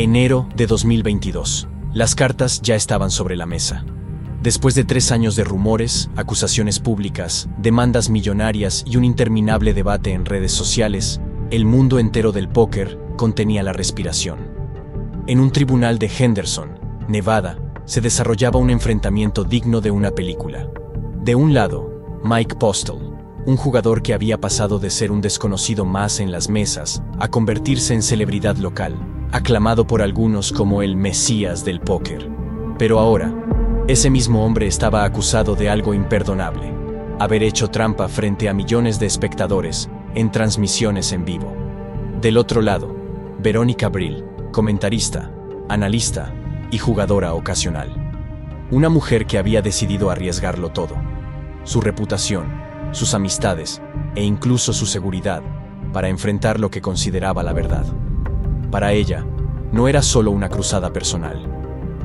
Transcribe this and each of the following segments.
Enero de 2022. Las cartas ya estaban sobre la mesa. Después de 3 años de rumores, acusaciones públicas, demandas millonarias y un interminable debate en redes sociales, el mundo entero del póker contenía la respiración. En un tribunal de Henderson, Nevada, se desarrollaba un enfrentamiento digno de una película. De un lado, Mike Postle, un jugador que había pasado de ser un desconocido más en las mesas a convertirse en celebridad local, aclamado por algunos como el Mesías del póker. Pero ahora, ese mismo hombre estaba acusado de algo imperdonable: haber hecho trampa frente a millones de espectadores en transmisiones en vivo. Del otro lado, Veronica Brill, comentarista, analista y jugadora ocasional. Una mujer que había decidido arriesgarlo todo: su reputación, sus amistades e incluso su seguridad, para enfrentar lo que consideraba la verdad. Para ella, no era solo una cruzada personal.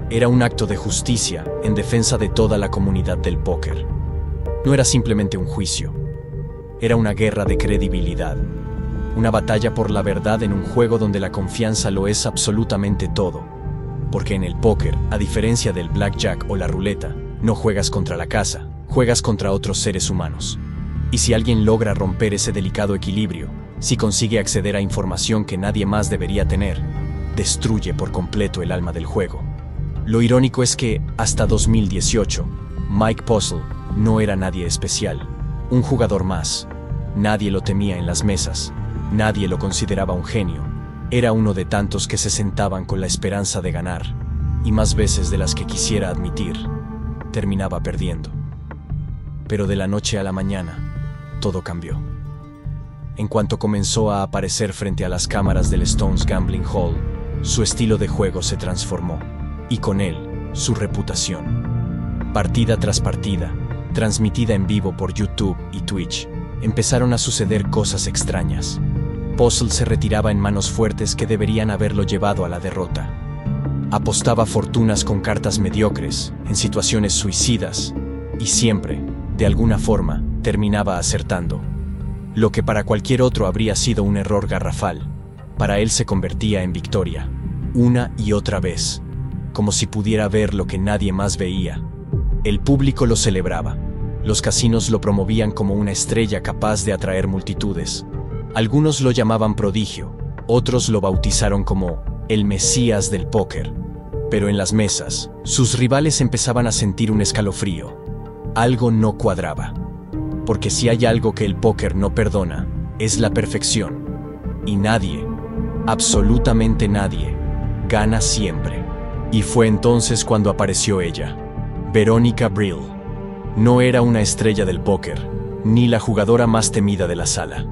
Era un acto de justicia en defensa de toda la comunidad del póker. No era simplemente un juicio. Era una guerra de credibilidad. Una batalla por la verdad en un juego donde la confianza lo es absolutamente todo. Porque en el póker, a diferencia del blackjack o la ruleta, no juegas contra la casa, juegas contra otros seres humanos. Y si alguien logra romper ese delicado equilibrio, si consigue acceder a información que nadie más debería tener, destruye por completo el alma del juego. Lo irónico es que, hasta 2018, Mike Postle no era nadie especial, un jugador más. Nadie lo temía en las mesas, nadie lo consideraba un genio. Era uno de tantos que se sentaban con la esperanza de ganar, y más veces de las que quisiera admitir, terminaba perdiendo. Pero de la noche a la mañana, todo cambió. En cuanto comenzó a aparecer frente a las cámaras del Stones Gambling Hall, su estilo de juego se transformó, y con él, su reputación. Partida tras partida, transmitida en vivo por YouTube y Twitch, empezaron a suceder cosas extrañas. Postle se retiraba en manos fuertes que deberían haberlo llevado a la derrota. Apostaba fortunas con cartas mediocres, en situaciones suicidas, y siempre, de alguna forma, terminaba acertando. Lo que para cualquier otro habría sido un error garrafal, para él se convertía en victoria, una y otra vez, como si pudiera ver lo que nadie más veía. El público lo celebraba. Los casinos lo promovían como una estrella capaz de atraer multitudes. Algunos lo llamaban prodigio, otros lo bautizaron como el Mesías del póker. Pero en las mesas, sus rivales empezaban a sentir un escalofrío. Algo no cuadraba. Porque si hay algo que el póker no perdona, es la perfección. Y nadie, absolutamente nadie, gana siempre. Y fue entonces cuando apareció ella, Veronica Brill. No era una estrella del póker, ni la jugadora más temida de la sala.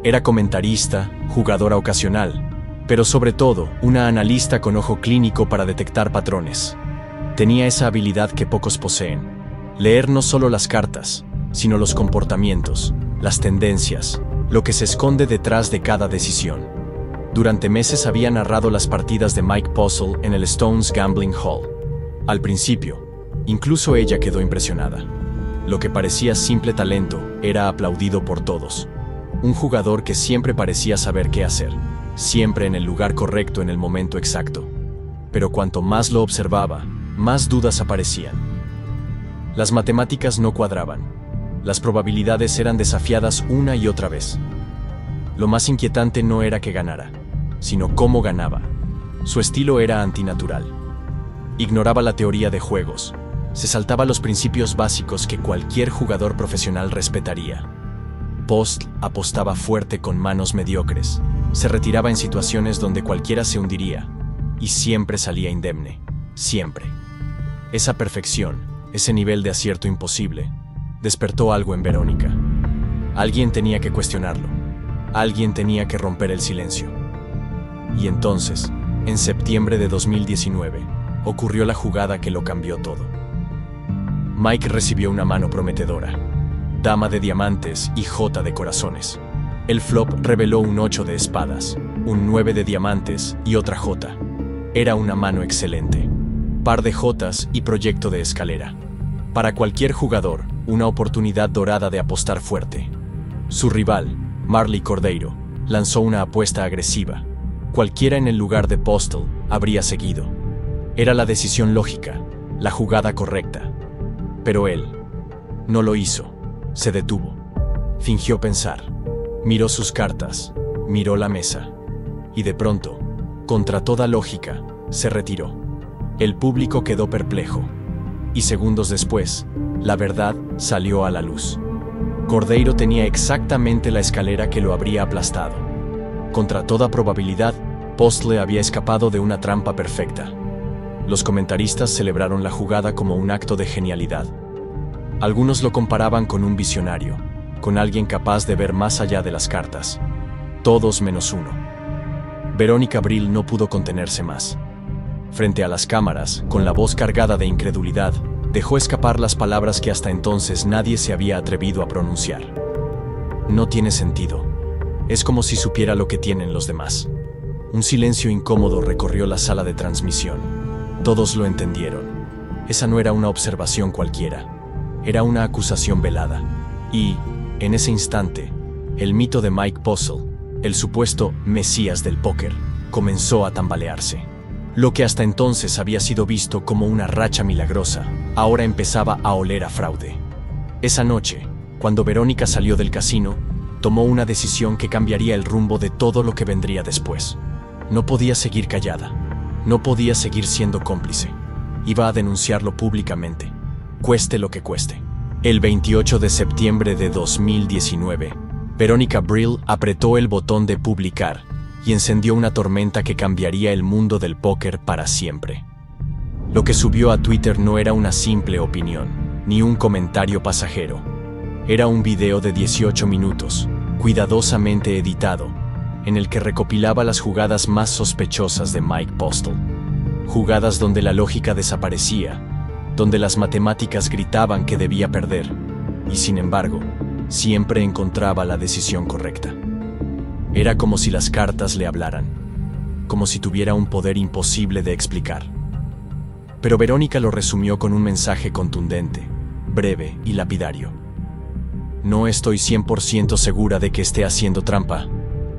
Era comentarista, jugadora ocasional, pero sobre todo, una analista con ojo clínico para detectar patrones. Tenía esa habilidad que pocos poseen: leer no solo las cartas, sino los comportamientos, las tendencias, lo que se esconde detrás de cada decisión. Durante meses había narrado las partidas de Mike Postle en el Stones Gambling Hall. Al principio, incluso ella quedó impresionada. Lo que parecía simple talento era aplaudido por todos. Un jugador que siempre parecía saber qué hacer, siempre en el lugar correcto en el momento exacto. Pero cuanto más lo observaba, más dudas aparecían. Las matemáticas no cuadraban. Las probabilidades eran desafiadas una y otra vez. Lo más inquietante no era que ganara, sino cómo ganaba. Su estilo era antinatural. Ignoraba la teoría de juegos. Se saltaba los principios básicos que cualquier jugador profesional respetaría. Postle apostaba fuerte con manos mediocres. Se retiraba en situaciones donde cualquiera se hundiría. Y siempre salía indemne. Siempre. Esa perfección, ese nivel de acierto imposible, despertó algo en Verónica. Alguien tenía que cuestionarlo. Alguien tenía que romper el silencio. Y entonces, en septiembre de 2019, ocurrió la jugada que lo cambió todo. Mike recibió una mano prometedora: dama de diamantes y jota de corazones. El flop reveló un 8 de espadas, un 9 de diamantes y otra jota. Era una mano excelente. Par de jotas y proyecto de escalera. Para cualquier jugador, una oportunidad dorada de apostar fuerte. Su rival, Marley Cordeiro, lanzó una apuesta agresiva: Cualquiera en el lugar de Postle habría seguido. Era la decisión lógica, la jugada correcta. Pero él no lo hizo. Se detuvo. Fingió pensar. Miró sus cartas, miró la mesa. Y de pronto, contra toda lógica, se retiró. El público quedó perplejo. Y segundos después, la verdad salió a la luz. Cordeiro tenía exactamente la escalera que lo habría aplastado. Contra toda probabilidad, Postle había escapado de una trampa perfecta. Los comentaristas celebraron la jugada como un acto de genialidad. Algunos lo comparaban con un visionario, con alguien capaz de ver más allá de las cartas. Todos menos uno. Verónica Brill no pudo contenerse más. Frente a las cámaras, con la voz cargada de incredulidad, dejó escapar las palabras que hasta entonces nadie se había atrevido a pronunciar. No tiene sentido. Es como si supiera lo que tienen los demás. Un silencio incómodo recorrió la sala de transmisión. Todos lo entendieron. Esa no era una observación cualquiera. Era una acusación velada. Y, en ese instante, el mito de Mike Postle, el supuesto mesías del póker, comenzó a tambalearse. Lo que hasta entonces había sido visto como una racha milagrosa, ahora empezaba a oler a fraude. Esa noche, cuando Verónica salió del casino, tomó una decisión que cambiaría el rumbo de todo lo que vendría después. No podía seguir callada. No podía seguir siendo cómplice. Iba a denunciarlo públicamente, cueste lo que cueste. El 28 de septiembre de 2019, Verónica Brill apretó el botón de publicar y encendió una tormenta que cambiaría el mundo del póker para siempre. Lo que subió a Twitter no era una simple opinión, ni un comentario pasajero. Era un video de 18 minutos, cuidadosamente editado, en el que recopilaba las jugadas más sospechosas de Mike Postle. Jugadas donde la lógica desaparecía, donde las matemáticas gritaban que debía perder, y sin embargo, siempre encontraba la decisión correcta. Era como si las cartas le hablaran, como si tuviera un poder imposible de explicar. Pero Verónica lo resumió con un mensaje contundente, breve y lapidario. No estoy 100% segura de que esté haciendo trampa,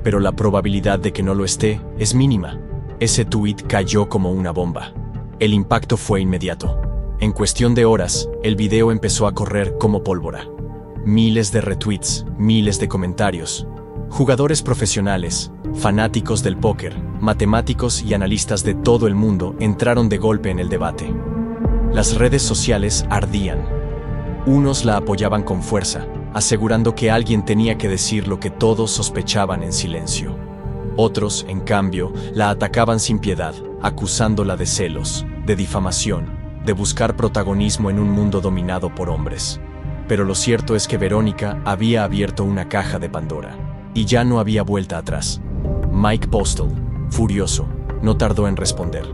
pero la probabilidad de que no lo esté es mínima. Ese tuit cayó como una bomba. El impacto fue inmediato. En cuestión de horas, el video empezó a correr como pólvora. Miles de retweets, miles de comentarios. Jugadores profesionales, fanáticos del póker, matemáticos y analistas de todo el mundo entraron de golpe en el debate. Las redes sociales ardían. Unos la apoyaban con fuerza, asegurando que alguien tenía que decir lo que todos sospechaban en silencio. Otros, en cambio, la atacaban sin piedad, acusándola de celos, de difamación, de buscar protagonismo en un mundo dominado por hombres. Pero lo cierto es que Verónica había abierto una caja de Pandora, y ya no había vuelta atrás. Mike Postle, furioso, no tardó en responder.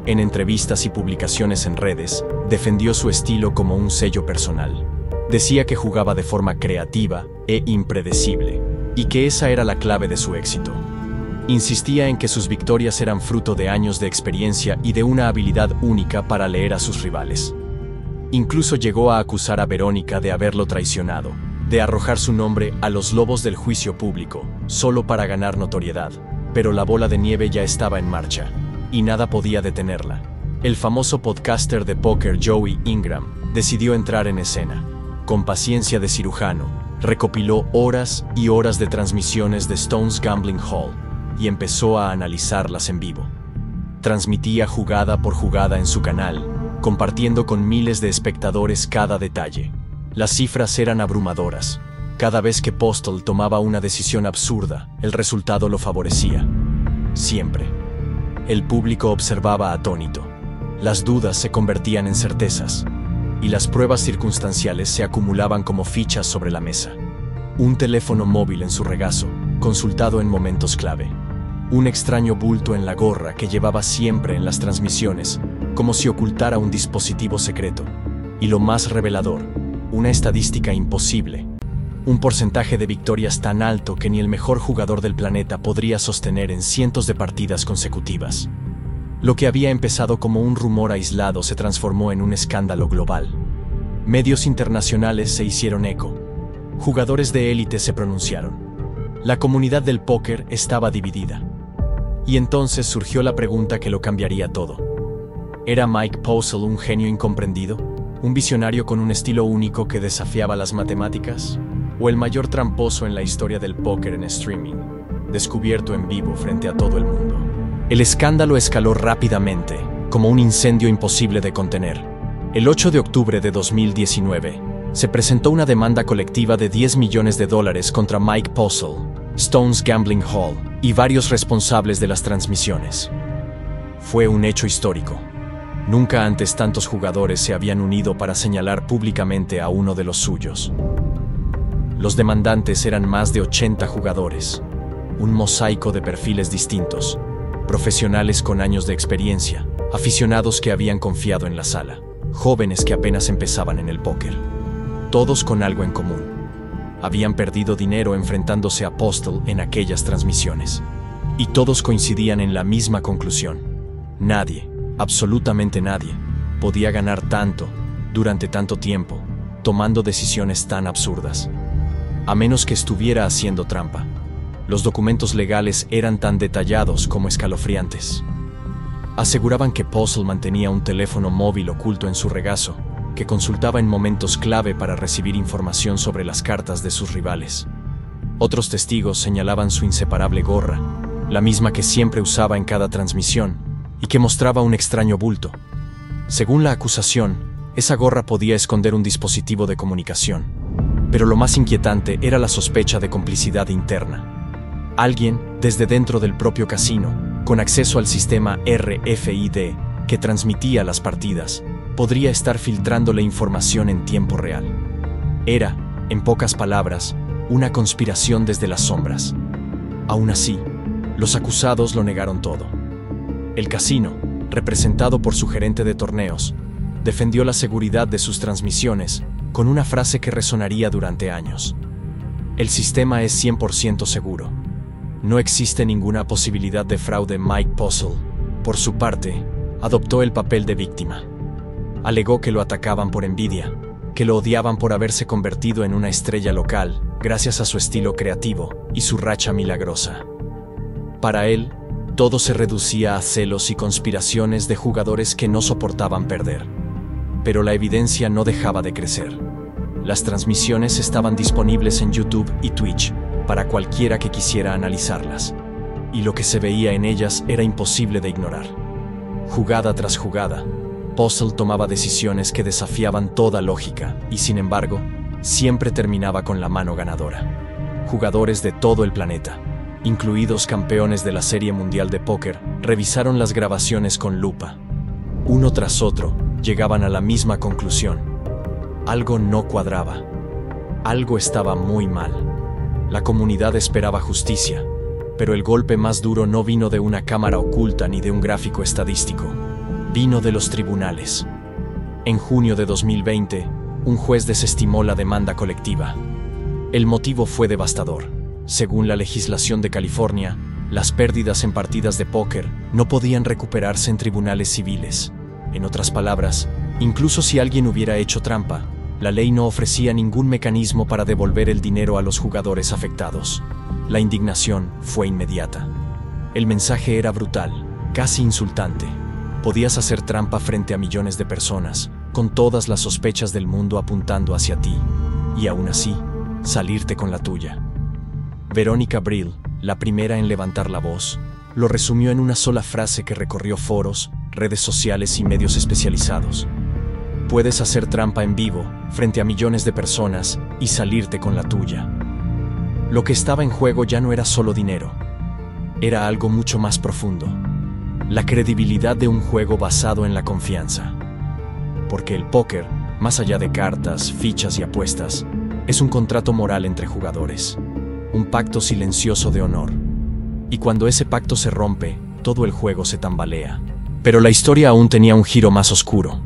En entrevistas y publicaciones en redes, defendió su estilo como un sello personal. Decía que jugaba de forma creativa e impredecible, y que esa era la clave de su éxito. Insistía en que sus victorias eran fruto de años de experiencia y de una habilidad única para leer a sus rivales. Incluso llegó a acusar a Verónica de haberlo traicionado, de arrojar su nombre a los lobos del juicio público, solo para ganar notoriedad. Pero la bola de nieve ya estaba en marcha, y nada podía detenerla. El famoso podcaster de póker Joey Ingram decidió entrar en escena. Con paciencia de cirujano, recopiló horas y horas de transmisiones de Stone's Gambling Hall y empezó a analizarlas en vivo. Transmitía jugada por jugada en su canal, compartiendo con miles de espectadores cada detalle. Las cifras eran abrumadoras. Cada vez que Postle tomaba una decisión absurda, el resultado lo favorecía. Siempre. El público observaba atónito. Las dudas se convertían en certezas, y las pruebas circunstanciales se acumulaban como fichas sobre la mesa. Un teléfono móvil en su regazo, consultado en momentos clave. Un extraño bulto en la gorra que llevaba siempre en las transmisiones, como si ocultara un dispositivo secreto. Y lo más revelador, una estadística imposible. Un porcentaje de victorias tan alto que ni el mejor jugador del planeta podría sostener en cientos de partidas consecutivas. Lo que había empezado como un rumor aislado se transformó en un escándalo global. Medios internacionales se hicieron eco. Jugadores de élite se pronunciaron. La comunidad del póker estaba dividida. Y entonces surgió la pregunta que lo cambiaría todo. ¿Era Mike Postle un genio incomprendido? ¿Un visionario con un estilo único que desafiaba las matemáticas? ¿O el mayor tramposo en la historia del póker en streaming, descubierto en vivo frente a todo el mundo? El escándalo escaló rápidamente, como un incendio imposible de contener. El 8 de octubre de 2019, se presentó una demanda colectiva de $10 millones contra Mike Postle, Stones Gambling Hall y varios responsables de las transmisiones. Fue un hecho histórico. Nunca antes tantos jugadores se habían unido para señalar públicamente a uno de los suyos. Los demandantes eran más de 80 jugadores, un mosaico de perfiles distintos, profesionales con años de experiencia, aficionados que habían confiado en la sala, jóvenes que apenas empezaban en el póker. Todos con algo en común. Habían perdido dinero enfrentándose a Postle en aquellas transmisiones. Y todos coincidían en la misma conclusión. Nadie, absolutamente nadie, podía ganar tanto, durante tanto tiempo, tomando decisiones tan absurdas. A menos que estuviera haciendo trampa. Los documentos legales eran tan detallados como escalofriantes. Aseguraban que Postle mantenía un teléfono móvil oculto en su regazo, que consultaba en momentos clave para recibir información sobre las cartas de sus rivales. Otros testigos señalaban su inseparable gorra, la misma que siempre usaba en cada transmisión, y que mostraba un extraño bulto. Según la acusación, esa gorra podía esconder un dispositivo de comunicación. Pero lo más inquietante era la sospecha de complicidad interna. Alguien, desde dentro del propio casino, con acceso al sistema RFID, que transmitía las partidas, podría estar filtrándole información en tiempo real. Era, en pocas palabras, una conspiración desde las sombras. Aún así, los acusados lo negaron todo. El casino, representado por su gerente de torneos, defendió la seguridad de sus transmisiones con una frase que resonaría durante años. El sistema es 100% seguro. No existe ninguna posibilidad de fraude. Mike Postle, por su parte, adoptó el papel de víctima. Alegó que lo atacaban por envidia, que lo odiaban por haberse convertido en una estrella local, gracias a su estilo creativo y su racha milagrosa. Para él, todo se reducía a celos y conspiraciones de jugadores que no soportaban perder. Pero la evidencia no dejaba de crecer. Las transmisiones estaban disponibles en YouTube y Twitch para cualquiera que quisiera analizarlas, y lo que se veía en ellas era imposible de ignorar. Jugada tras jugada, Postle tomaba decisiones que desafiaban toda lógica y, sin embargo, siempre terminaba con la mano ganadora. Jugadores de todo el planeta, incluidos campeones de la Serie Mundial de Póker, revisaron las grabaciones con lupa. Uno tras otro, llegaban a la misma conclusión. Algo no cuadraba. Algo estaba muy mal. La comunidad esperaba justicia, pero el golpe más duro no vino de una cámara oculta ni de un gráfico estadístico. Vino de los tribunales. En junio de 2020, un juez desestimó la demanda colectiva. El motivo fue devastador. Según la legislación de California, las pérdidas en partidas de póker no podían recuperarse en tribunales civiles. En otras palabras, incluso si alguien hubiera hecho trampa, la ley no ofrecía ningún mecanismo para devolver el dinero a los jugadores afectados. La indignación fue inmediata. El mensaje era brutal, casi insultante. Podías hacer trampa frente a millones de personas, con todas las sospechas del mundo apuntando hacia ti, y aún así, salirte con la tuya. Verónica Brill, la primera en levantar la voz, lo resumió en una sola frase que recorrió foros, redes sociales y medios especializados. Puedes hacer trampa en vivo, frente a millones de personas, y salirte con la tuya. Lo que estaba en juego ya no era solo dinero. Era algo mucho más profundo. La credibilidad de un juego basado en la confianza. Porque el póker, más allá de cartas, fichas y apuestas, es un contrato moral entre jugadores. Un pacto silencioso de honor. Y cuando ese pacto se rompe, todo el juego se tambalea. Pero la historia aún tenía un giro más oscuro.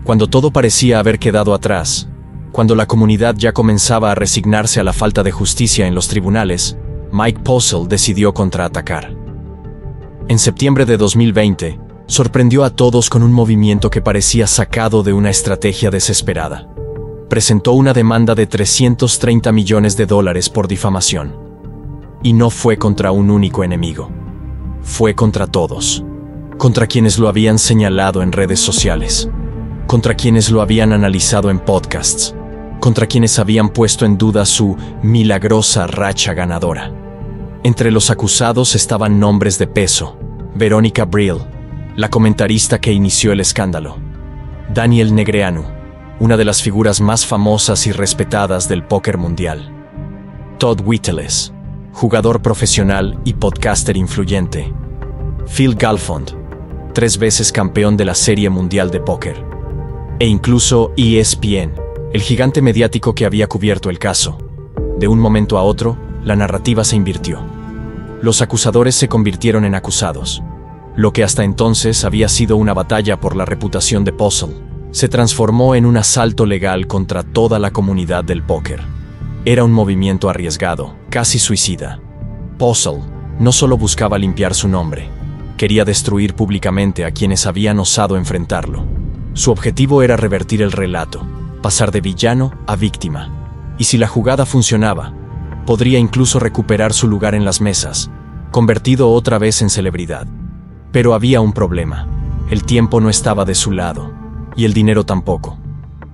Cuando todo parecía haber quedado atrás, cuando la comunidad ya comenzaba a resignarse a la falta de justicia en los tribunales, Mike Postle decidió contraatacar. En septiembre de 2020, sorprendió a todos con un movimiento que parecía sacado de una estrategia desesperada. Presentó una demanda de $330 millones por difamación. Y no fue contra un único enemigo. fue contra todos. Contra quienes lo habían señalado en redes sociales. Contra quienes lo habían analizado en podcasts. Contra quienes habían puesto en duda su milagrosa racha ganadora. Entre los acusados estaban nombres de peso. Veronica Brill, la comentarista que inició el escándalo. Daniel Negreanu, una de las figuras más famosas y respetadas del póker mundial. Todd Whiteles, jugador profesional y podcaster influyente. Phil Galfond, 3 veces campeón de la Serie Mundial de Póker. E incluso ESPN, el gigante mediático que había cubierto el caso. De un momento a otro, la narrativa se invirtió. Los acusadores se convirtieron en acusados. Lo que hasta entonces había sido una batalla por la reputación de Postle, se transformó en un asalto legal contra toda la comunidad del póker. Era un movimiento arriesgado, casi suicida. Postle no solo buscaba limpiar su nombre, quería destruir públicamente a quienes habían osado enfrentarlo. Su objetivo era revertir el relato, pasar de villano a víctima. Y si la jugada funcionaba, podría incluso recuperar su lugar en las mesas, convertido otra vez en celebridad. Pero había un problema. El tiempo no estaba de su lado, y el dinero tampoco.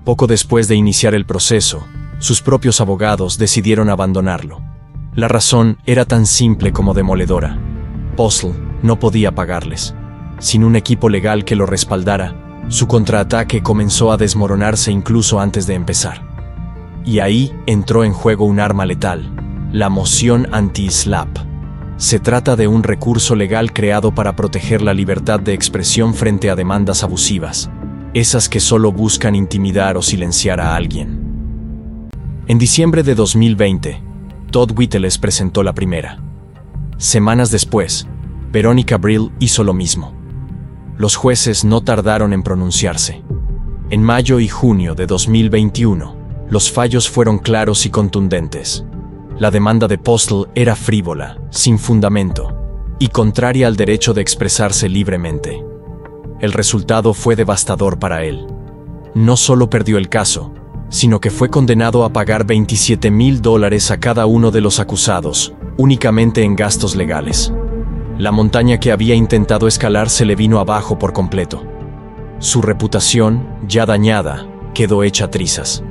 Poco después de iniciar el proceso, sus propios abogados decidieron abandonarlo. La razón era tan simple como demoledora. Postle no podía pagarles. Sin un equipo legal que lo respaldara, su contraataque comenzó a desmoronarse incluso antes de empezar. Y ahí entró en juego un arma letal, la moción anti-SLAPP. Se trata de un recurso legal creado para proteger la libertad de expresión frente a demandas abusivas, esas que solo buscan intimidar o silenciar a alguien. En diciembre de 2020, Todd Whiteles presentó la primera. Semanas después, Veronica Brill hizo lo mismo. Los jueces no tardaron en pronunciarse. En mayo y junio de 2021, los fallos fueron claros y contundentes. La demanda de Postle era frívola, sin fundamento, y contraria al derecho de expresarse libremente. El resultado fue devastador para él. No solo perdió el caso, sino que fue condenado a pagar $27,000 a cada uno de los acusados, únicamente en gastos legales. La montaña que había intentado escalar se le vino abajo por completo. Su reputación, ya dañada, quedó hecha trizas.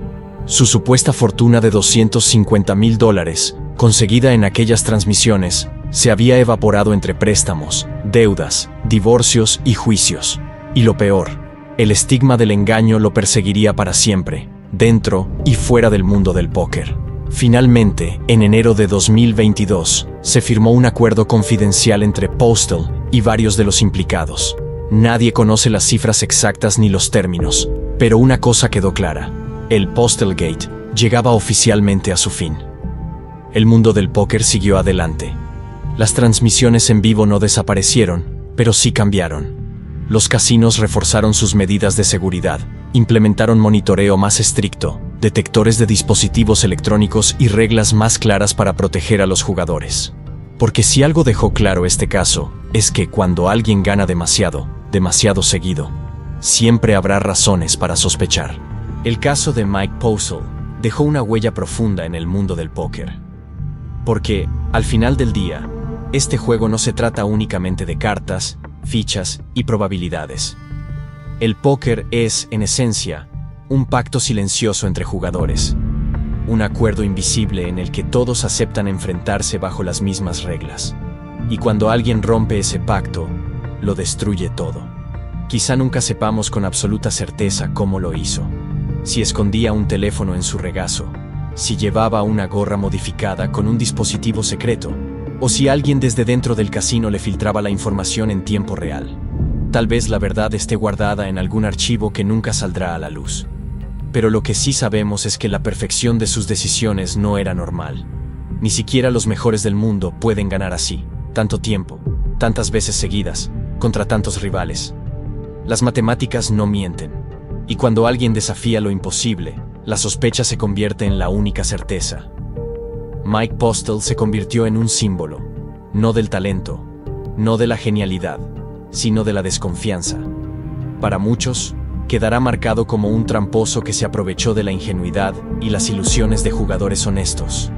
Su supuesta fortuna de $250,000, conseguida en aquellas transmisiones, se había evaporado entre préstamos, deudas, divorcios y juicios. Y lo peor, el estigma del engaño lo perseguiría para siempre, dentro y fuera del mundo del póker. Finalmente, en enero de 2022, se firmó un acuerdo confidencial entre Postle y varios de los implicados. Nadie conoce las cifras exactas ni los términos, pero una cosa quedó clara. El Postlegate llegaba oficialmente a su fin. El mundo del póker siguió adelante. Las transmisiones en vivo no desaparecieron, pero sí cambiaron. Los casinos reforzaron sus medidas de seguridad, implementaron monitoreo más estricto, detectores de dispositivos electrónicos y reglas más claras para proteger a los jugadores. Porque si algo dejó claro este caso, es que cuando alguien gana demasiado, demasiado seguido, siempre habrá razones para sospechar. El caso de Mike Postle dejó una huella profunda en el mundo del póker. Porque, al final del día, este juego no se trata únicamente de cartas, fichas y probabilidades. El póker es, en esencia, un pacto silencioso entre jugadores. Un acuerdo invisible en el que todos aceptan enfrentarse bajo las mismas reglas. Y cuando alguien rompe ese pacto, lo destruye todo. Quizá nunca sepamos con absoluta certeza cómo lo hizo. Si escondía un teléfono en su regazo, si llevaba una gorra modificada con un dispositivo secreto, o si alguien desde dentro del casino le filtraba la información en tiempo real. Tal vez la verdad esté guardada en algún archivo que nunca saldrá a la luz. Pero lo que sí sabemos es que la perfección de sus decisiones no era normal. Ni siquiera los mejores del mundo pueden ganar así, tanto tiempo, tantas veces seguidas, contra tantos rivales. Las matemáticas no mienten. Y cuando alguien desafía lo imposible, la sospecha se convierte en la única certeza. Mike Postle se convirtió en un símbolo, no del talento, no de la genialidad, sino de la desconfianza. Para muchos, quedará marcado como un tramposo que se aprovechó de la ingenuidad y las ilusiones de jugadores honestos.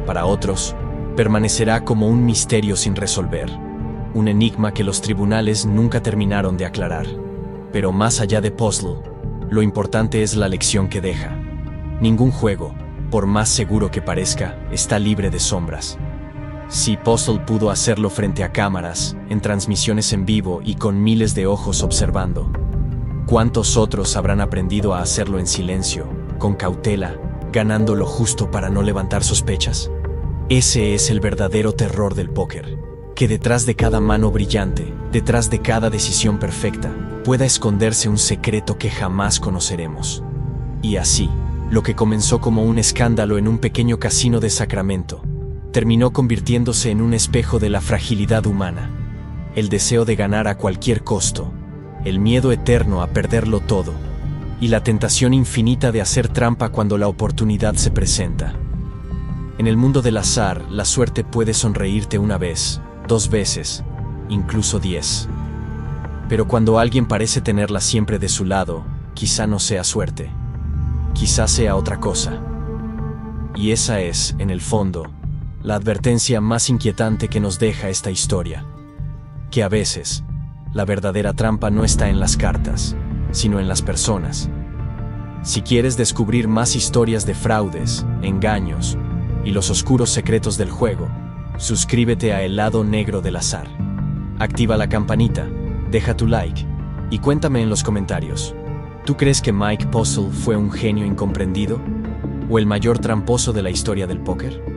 Para otros, permanecerá como un misterio sin resolver, un enigma que los tribunales nunca terminaron de aclarar. Pero más allá de Puzzle, lo importante es la lección que deja. Ningún juego, por más seguro que parezca, está libre de sombras. Si Puzzle pudo hacerlo frente a cámaras, en transmisiones en vivo y con miles de ojos observando, ¿cuántos otros habrán aprendido a hacerlo en silencio, con cautela, ganando lo justo para no levantar sospechas? Ese es el verdadero terror del póker, que detrás de cada mano brillante, detrás de cada decisión perfecta, pueda esconderse un secreto que jamás conoceremos. Y así, lo que comenzó como un escándalo en un pequeño casino de Sacramento, terminó convirtiéndose en un espejo de la fragilidad humana, el deseo de ganar a cualquier costo, el miedo eterno a perderlo todo, y la tentación infinita de hacer trampa cuando la oportunidad se presenta. En el mundo del azar, la suerte puede sonreírte una vez, 2 veces, incluso 10. Pero cuando alguien parece tenerla siempre de su lado, quizá no sea suerte, quizá sea otra cosa. Y esa es, en el fondo, la advertencia más inquietante que nos deja esta historia, que a veces, la verdadera trampa no está en las cartas, sino en las personas. Si quieres descubrir más historias de fraudes, engaños y los oscuros secretos del juego, suscríbete a El Lado Negro del Azar. Activa la campanita, deja tu like y cuéntame en los comentarios. ¿Tú crees que Mike Puzzle fue un genio incomprendido? ¿O el mayor tramposo de la historia del póker?